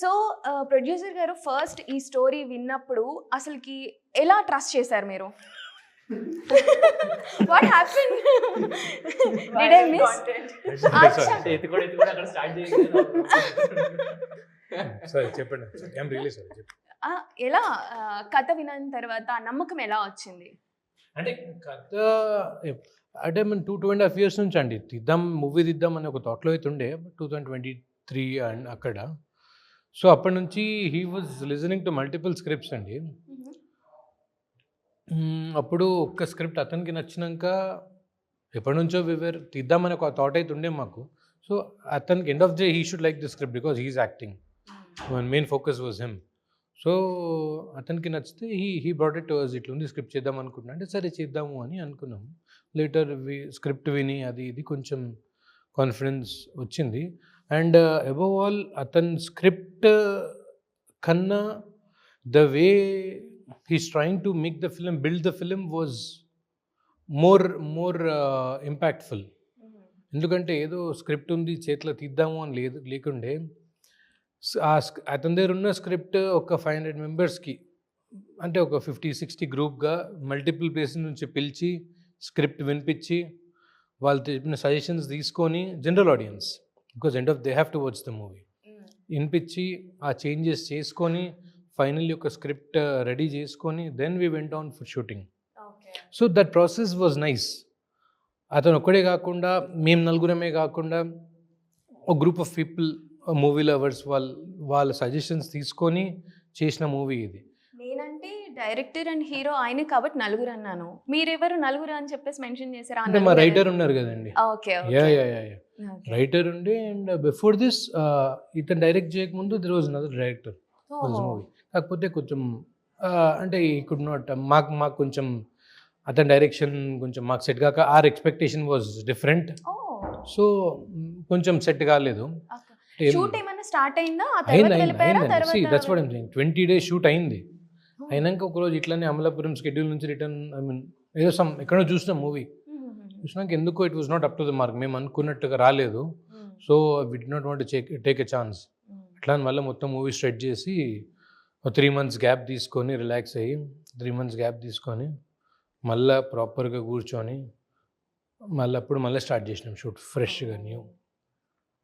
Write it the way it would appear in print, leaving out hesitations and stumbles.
So producer గారు first ఈ story విన్నప్పుడు అసలుకి ఎలా ట్రస్ట్ చేశారు మీరు? What happened? Did I miss? ఎత్తి కూడా అక్కడ స్టార్ట్ చేయాలి. సరే చెప్పండి. ఐఎమ్ రియల్లీ సారీ చెప్పండి. ఎలా కథ విన్న తర్వాత నమ్మకం ఎలా వచ్చింది? అంటే కథ అంటే మేము 2.5 years నుంచి అండి మూవీ తీద్దాం అనే ఒక థాట్లో అయితే ఉండే 2023 అండ్ అక్కడ. సో అప్పటి నుంచి he was listening to multiple scripts అండి. అప్పుడు ఒక్క స్క్రిప్ట్ అతనికి నచ్చినాక ఎప్పటి నుంచో తీద్దామని ఒక థాట్ అయితే ఉండే మాకు. సో అతనికి end of day he should like the script because he is acting. Main focus was him. So అతనికి నచ్చితే he brought it to us. ఇట్లా ఉంది స్క్రిప్ట్ చేద్దాం అనుకుంటున్నా అంటే సరే చేద్దాము అని అనుకున్నాము. లేటర్ స్క్రిప్ట్ విని అది ఇది కొంచెం కాన్ఫిడెన్స్ వచ్చింది. అండ్ అబవ్ ఆల్ అతని స్క్రిప్ట్ కన్నా the way he's trying to make the film, build the film was more impactful. ఎందుకంటే ఏదో స్క్రిప్ట్ ఉంది చేతిలో తీద్దాము అని లేకుండే అతని దగ్గర ఉన్న స్క్రిప్ట్ ఒక 500 మెంబర్స్కి అంటే ఒక 50-60 గ్రూప్గా మల్టిపుల్ ప్లేసెస్ నుంచి పిలిచి స్క్రిప్ట్ వినిపించి వాళ్ళు చెప్పిన సజెషన్స్ తీసుకొని general audience because end of they have to watch the movie వినిపించి ఆ చేంజెస్ చేసుకొని ఫైనల్లీ ఒక స్క్రిప్ట్ రెడీ చేసుకొని then we went on for shooting. So that process was nice. అతను ఒక్కడే కాకుండా మేము నలుగురమే కాకుండా ఒక group of people movie lovers వాళ్ళ సజెషన్స్ తీసుకొని చేసిన మూవీ ఇది. నేనంటే డైరెక్టర్ అండ్ హీరో ఆయన కాబట్టి నలుగురు అన్నాను. మీరెవరు నలుగురు అని చెప్పేసి మెన్షన్ చేశారు? అంటే మా రైటర్ ఉన్నారు కదండి. రైటర్ ఉండే అండ్ బిఫోర్ దిస్ ఇతను డైరెక్ట్ చేయకముందు there was another director movie. కాకపోతే కొంచెం అంటే ఈ కుడ్ నాట్ మాకు కొంచెం అతని డైరెక్షన్ కొంచెం మాకు సెట్ కాక our expectation was different. So కొంచెం సెట్ కాలేదు. షూట్ ఏమైనా స్టార్ట్ అయిందా? ఆ తర్వాత వెళ్ళిపోయారా? తర్వాత that's what I am saying 20 days shoot అయింది. అయినాక ఒకరోజు ఇట్లానే అమలాపురం స్కెడ్యూల్ నుంచి రిటర్న్ ఐ మీన్ ఏదో ఎక్కడో చూసినాం మూవీ. చూసినాక ఎందుకో it was not up to the mark. మేము అనుకున్నట్టుగా రాలేదు. So we did not want to take a chance. అట్లా మళ్ళీ మొత్తం మూవీ స్ట్రెచ్ చేసి 3 months గ్యాప్ తీసుకొని రిలాక్స్ అయ్యి 3 months గ్యాప్ తీసుకొని మళ్ళీ ప్రాపర్గా కూర్చొని మళ్ళీ స్టార్ట్ చేసినాం షూట్ ఫ్రెష్గా న్యూ.